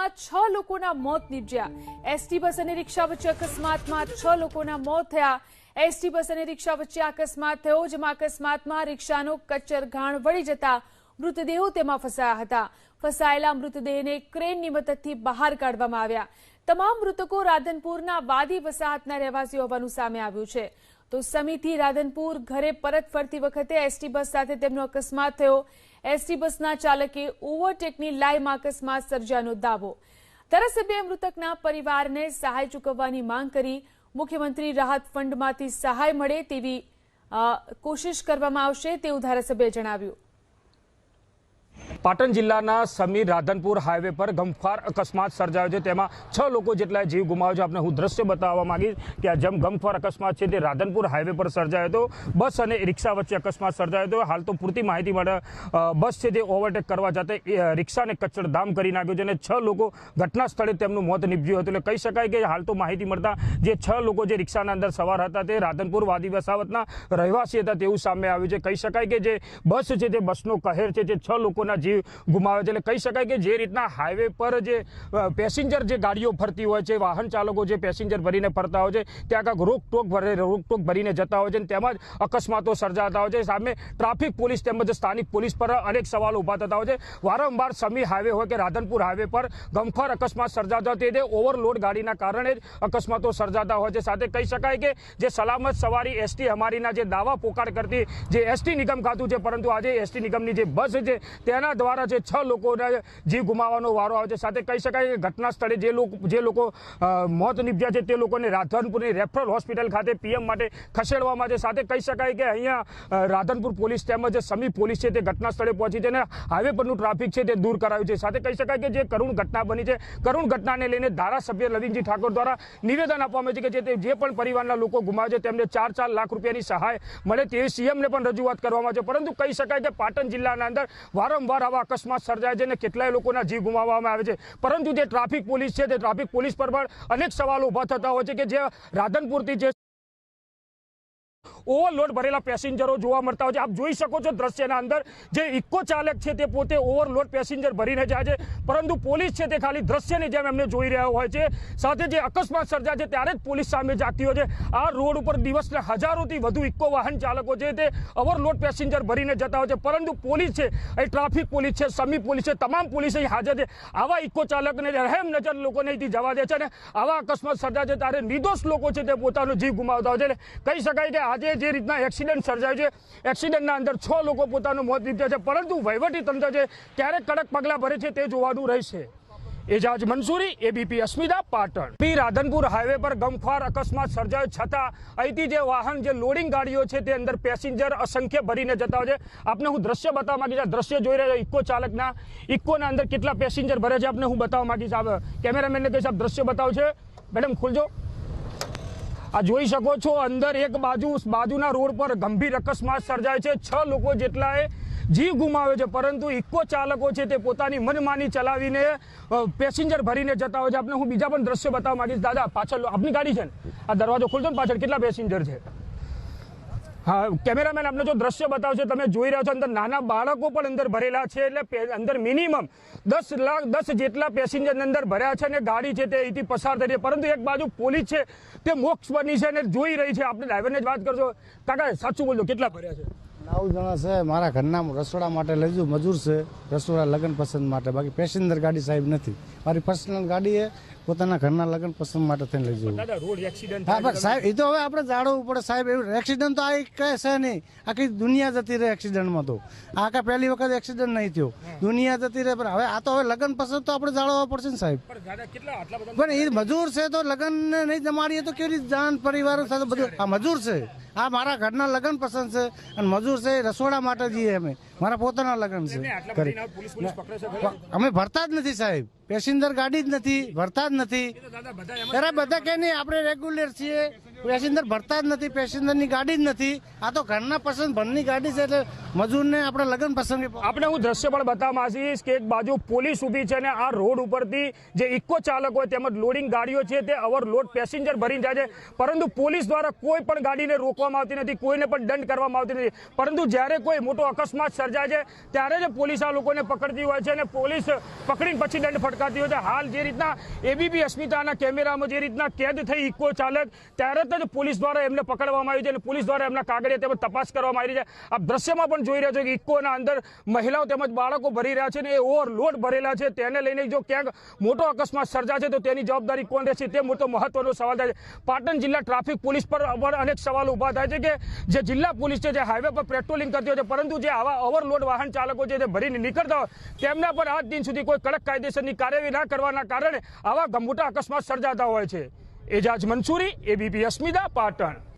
6 લોકોના મોત નીપજ્યા। એસટી બસ અને રિક્ષા વચ્ચે અકસ્માતમાં 6 લોકોના મોત થયા। એસટી બસ અને રિક્ષા વચ્ચે અકસ્માત થયો, જેમાં અકસ્માતમાં રિક્ષાનો કચરઘાણ વળી જતા મૃતદેહો તેમાં ફસાયા હતા। ફસાયેલા મૃતદેહને ક્રેનની મદદથી બહાર કાઢવામાં આવ્યા। તમામ મૃતકો રાધનપુરના વાદી વસાહતના રહેવાસીઓ હોવાનું સામે આવ્યું છે। તો સમીથી રાધનપુર ઘરે પરત ફરતી વખતે એસટી બસ સાથે તેમનો અકસ્માત થયો। એસટી બસના ચાલકે ઓવરટેકની લાઈમાં અકસ્માત સર્જાનો દાવો। ધારાસભ્યએ મૃતકના પરિવારને સહાય ચૂકવવાની માંગ કરી। મુખ્યમંત્રી રાહત ફંડમાંથી સહાય મળે તેવી કોશિશ કરવામાં આવશે તેવું ધારાસભ્યએ જણાવ્યું। પાટણ જિલ્લાના સમી રાધનપુર હાઈવે પર ગમખ્વાર અકસ્માત સર્જાયો છે, તેમાં 6 લોકો જેટલા જીવ ગુમાવ્યો છે। આપને હું દ્રશ્ય બતાવવા માંગીશ કે આ જેમ ગમખ્વાર અકસ્માત છે તે રાધનપુર હાઈવે પર સર્જાયો હતો। બસ અને રિક્ષા વચ્ચે અકસ્માત સર્જાયો હતો। હાલ તો પૂરતી માહિતી મળે બસ છે તે ઓવરટેક કરવા જતા રિક્ષાને કચડધામ કરી નાખ્યો છે અને 6 લોકો ઘટના સ્થળે તેમનું મોત નીપજ્યું હતું। એટલે કહી શકાય કે હાલ તો માહિતી મળતા જે 6 લોકો જે રિક્ષાના અંદર સવાર હતા તે રાધનપુર વાદી વસાવતના રહેવાસી હતા તેવું સામે આવ્યું છે। કહી શકાય કે જે બસ છે તે બસનો કહેર છે તે 6 લોકોના જીવ ગુમાવે છે। એટલે કહી શકાય કે જે રીતના હાઈવે પર જે પેસેન્જર જે ગાડીઓ ફરતી હોય છે, વાહન ચાલકો જે પેસેન્જર ભરીને ફરતા હોય છે ત્યાં કાંઈક રોકટોક ભરીને જતા હોય છે, તેમાં જ અકસ્માતો સર્જાતા હોય છે। સામે ટ્રાફિક પોલીસ તેમજ સ્થાનિક પોલીસ પર અનેક સવાલો ઉભા થતા હોય છે। વારંવાર સમી હાઈવે હોય કે રાધનપુર હાઈવે પર ગમખ્વાર અકસ્માત સર્જાતા હોય તે ઓવરલોડ ગાડીના કારણે જ અકસ્માતો સર્જાતા હોય છે। સાથે કહી શકાય કે જે સલામત સવારી એસટી અમારીના જે દાવા પોકાર કરતી જે એસટી નિગમ ખાતું છે, પરંતુ આજે એસટી નિગમની જે બસ છે તેના દ્વારા જે 6 લોકોના જીવ ગુમાવવાનો વારો આવે છે। સાથે કહી શકાય કે ઘટના સ્થળે જે લોકો મોત નીપજ્યા છે તે લોકોને રાધનપુરની રેફરલ હોસ્પિટલ ખાતે પીએમ માટે ખસેડવામાં છે। સાથે કહી શકાય કે અહીંયા રાધનપુર પોલીસ તેમજ સમી પોલીસ છે તે ઘટના સ્થળે પહોંચી છે અને હાઈવે પરનું ટ્રાફિક છે તે દૂર કરાયું છે। સાથે કહી શકાય કે જે કરુણ ઘટના બની છે, કરુણ ઘટનાને લઈને ધારાસભ્ય લવિંગજી ઠાકોર દ્વારા નિવેદન આપવામાં છે કે જે પણ પરિવારના લોકો ગુમાવે છે તેમને 4 લાખ રૂપિયાની સહાય મળે તેવી સીએમને પણ રજૂઆત કરવામાં છે। પરંતુ કહી શકાય કે પાટણ જિલ્લાના અંદર વારંવાર આવા અકસ્માત સર્જાય છે અને કેટલાય લોકોના જીવ ગુમાવવામાં આવે છે, પરંતુ જે ટ્રાફિક પોલીસ છે તે ટ્રાફિક પોલીસ પર પણ અનેક સવાલો ઉભા થતા હોય છે કે જે રાધનપુરથી જે ઓવરલોડ ભરેલા પેસેન્જરો જોવા મળતા હોય છે। આપ જોઈ શકો છો દ્રશ્યના અંદર જે ઇકો ચાલક છે તે પોતે ઓવરલોડ પેસેન્જર ભરીને જાય છે, પરંતુ પોલીસ છે તે ખાલી દ્રશ્યની જેમ એમને જોઈ રહ્યા હોય છે। સાથે જે અકસ્માત સર્જાય છે ત્યારે જ પોલીસ સામે જાગતી હોય છે। આ રોડ ઉપર દિવસના હજારોથી વધુ ઇકો વાહન ચાલકો છે તે ઓવરલોડ પેસેન્જર ભરીને જતા હોય છે, પરંતુ પોલીસ છે એ ટ્રાફિક પોલીસ છે, સમી પોલીસ છે, તમામ પોલીસ અહીં હાજર છે। આવા ઇકો ચાલકને રહેમ નજર લોકોને અહીંથી જવા દે છે અને આવા અકસ્માત સર્જાય છે ત્યારે નિર્દોષ લોકો છે તે પોતાનો જીવ ગુમાવતા હોય છે। કહી શકાય કે આજે જે રીતના એક્સિડન્ટ સર્જાય છે, એક્સિડન્ટના અંદર 6 લોકો પોતાનું મોત નીપજ્યા છે, પરંતુ વહીવટી તંત્ર છે ક્યારે કડક પગલાં ભરે છે તે જોવાનું રહેશે। એજાજ મંસૂરી, એબીપી અસ્મિતા, પાટણ। રાધનપુર હાઈવે પર ગમખ્વાર અકસ્માત સર્જાયો છતાં અહીંથી જે વાહન જે લોડિંગ ગાડીઓ છે તે અંદર પેસેન્જર અસંખ્ય ભરીને જતા હોય છે। આપને હું દ્રશ્ય બતાવવા માંગીશ, દ્રશ્ય જોઈ રહ્યા ઇકો ચાલકના, ઇકોના અંદર કેટલા પેસેન્જર ભરે છે આપને હું બતાવવા માંગીશ। કેમેરામેનને કહીશ આપ દ્રશ્ય બતાવો છે, મેડમ ખોલજો। આ જોઈ શકો છો અંદર એક બાજુના રોડ પર ગંભીર અકસ્માત સર્જાય છે, 6 લોકો જેટલાએ જીવ ગુમાવે છે, પરંતુ ઇકો ચાલકો છે તે પોતાની મનમાની ચલાવીને પેસેન્જર ભરીને જતા હોય છે। આપને હું બીજા પણ દ્રશ્ય બતાવવા માંગીશ। દાદા પાછળ આપની ગાડી છે ને, આ દરવાજો ખોલજો ને, પાછળ કેટલા પેસેન્જર છે? હા, કેમેરામેન આપને જો દ્રશ્ય બતાવશે, તમે જોઈ રહ્યા છો અંદર નાના બાળકો પણ અંદર ભરેલા છે, એટલે અંદર મિનિમમ 10 જેટલા પેસેન્જર અંદર ભર્યા છે અને ગાડી છે તે અહીંથી પસાર થઈ રહી છે, પરંતુ એક બાજુ પોલીસ છે તે મોક્ષ બની છે અને જોઈ રહી છે। આપણે ડ્રાઈવરને જ વાત કરજો, કાકા સાચું બોલજો, કેટલા ભર્યા છે? 9 જણા છે, મારા ઘરના રસોડા માટે લઈ જઉં, મજૂર છે, રસોડા લગ્ન પસંદ માટે, બાકી પેસેન્જર ગાડી સાહેબ નથી, મારી પર્સનલ ગાડી એ પોતાના ઘરના લગ્ન પસંદ માટે થઈને લઈ જવું। હા પણ સાહેબ એ તો હવે આપણે જાળવવું પડે સાહેબ। એવું એક્સિડન્ટ તો આ કહે છે નહીં, આખી દુનિયા જતી રહે એક્સિડન્ટમાં। તો આ કાંઈ પહેલી વખત એક્સિડન્ટ નહીં થયો, દુનિયા જતી રહે, પણ હવે આ તો હવે લગ્ન પસંદ તો આપણે જાળવવા પડશે ને સાહેબ। પણ એ મજૂર છે તો લગ્ન નહીં જમાડીએ તો કેવી રીતે જાન પરિવારો સાથે બધું? આ મજૂર છે, આ મારા ઘરના લગ્ન પસંદ છે અને મજૂર છે રસોડા માટે જઈએ અમે, મારા પોતાના લગ્ન છે, અમે ભરતા જ નથી સાહેબ, પેસેન્જર ગાડી જ નથી, ભરતા જ નથી। અરે બધા કે નહીં આપણે રેગ્યુલર છીએ, પેસેન્જર ભરતા જ નથી, પેસેન્જરની ગાડી જ નથી. આ તો ઘરના પસંદ ભરની ગાડી છે એટલે મજૂરને આપણે લગ્ન પ્રસંગે આપણે હું દ્રશ્ય પણ બતાવવા માંગીશ કે એક બાજુ પોલીસ ઊભી છે અને આ રોડ ઉપરથી જે ઇકો ચાલક હોય તેમજ લોડિંગ ગાડીઓ છે તે ઓવરલોડ પેસેન્જર ભરીને જાય છે, પરંતુ પોલીસ દ્વારા કોઈ પણ ગાડીને રોકવામાં આવતી નથી, કોઈને પણ દંડ કરવામાં આવતી નથી. પરંતુ જ્યારે કોઈ મોટો અકસ્માત સર્જાય છે ત્યારે જ પોલીસ આ લોકોને પકડતી હોય છે અને પોલીસ પકડીને પછી દંડ ફટકારતી હોય છે. હાલ જે રીતના એબીપી અસ્મિતાના કેમેરામાં જે રીતના કેદ થઈ ઇકો ચાલક, ત્યારે જ પોલીસ દ્વારા એમને પકડવામાં આવ્યું છે અને પોલીસ દ્વારા એમના કાગળિયા તેમજ તપાસ કરવામાં આવી છે. આપ દ્રશ્યમાં પણ જોઈ રહ્યા છો કે ઇકોના અંદર મહિલાઓ તેમજ બાળકો ભરી રહ્યા છે અને એ ઓવરલોડ ભરેલા છે. તેને લઈને જો ક્યાંક મોટો અકસ્માત સર્જાશે તો તેની જવાબદારી કોણ રહેશે તે મોટો મહત્વનો સવાલ થાય છે. પાટણ જિલ્લા ટ્રાફિક પોલીસ પર અનેક સવાલો ઉભા થાય છે કે જે જિલ્લા પોલીસ છે જે હાઈવે પર પેટ્રોલિંગ કરતી હોય છે, પરંતુ જે આવા ઓવરલોડ વાહન ચાલકો છે જે ભરીને નીકળતા હોય તેમના પર આજ દિન સુધી કોઈ કડક કાયદેસરની કાર્યવાહી ના કરવાના કારણે આવા મોટા અકસ્માત સર્જાતા હોય છે. એજાજ મંસૂરી, એબીપી અસ્મિતા, પાટણ.